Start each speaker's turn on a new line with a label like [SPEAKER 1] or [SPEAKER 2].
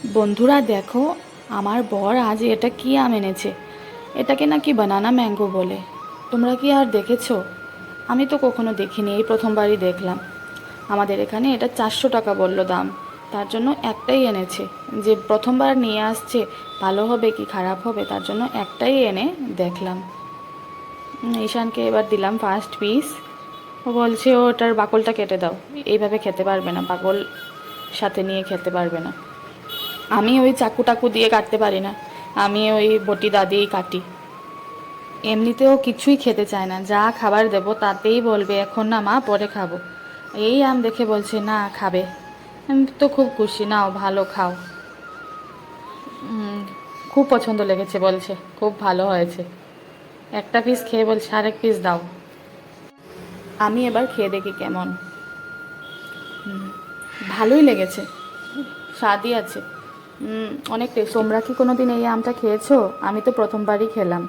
[SPEAKER 1] বন্ধুরা দেখো, আমার বর আজ এটা কি আম এনেছে। এটাকে নাকি বানানা ম্যাঙ্গো বলে। তোমরা কি আর দেখেছো? আমি তো কখনো দেখিনি, এই প্রথমবারই দেখলাম। আমাদের এখানে এটা 400 টাকা বললো দাম। তার জন্য একটাই এনেছে। যে প্রথমবার নিয়ে আসছে, ভালো হবে কি খারাপ হবে তার জন্য একটাই এনে দেখলাম। ঈশানকে এবার দিলাম ফার্স্ট পিস। ও বলছে ওটার বাকলটা কেটে দাও। এইভাবে খেতে পারবে না, বাকল সাথে নিয়ে খেতে পারবে না। আমি ওই চাকু টাকু দিয়ে কাটতে পারি না, আমি ওই বটি দা দিয়েই কাটি। এমনিতেও কিছুই খেতে চায় না, যা খাবার দেব তাতেই বলবে এখন না মা, পরে খাবো। এই আম দেখে বলছে না খাবে। আমি তো খুব খুশি, নাও ভালো খাও। খুব পছন্দ লেগেছে বলছে, খুব ভালো হয়েছে। একটা পিস খেয়ে বলছে আরেক পিস দাও। আমি এবার খেয়ে দেখি কেমন। ভালোই লেগেছে, স্বাদই আছে। অনেক টেস্ট। তোমরা কি কোনো দিন এই আমটা খেয়েছো? আমি তো প্রথমবারই খেলাম।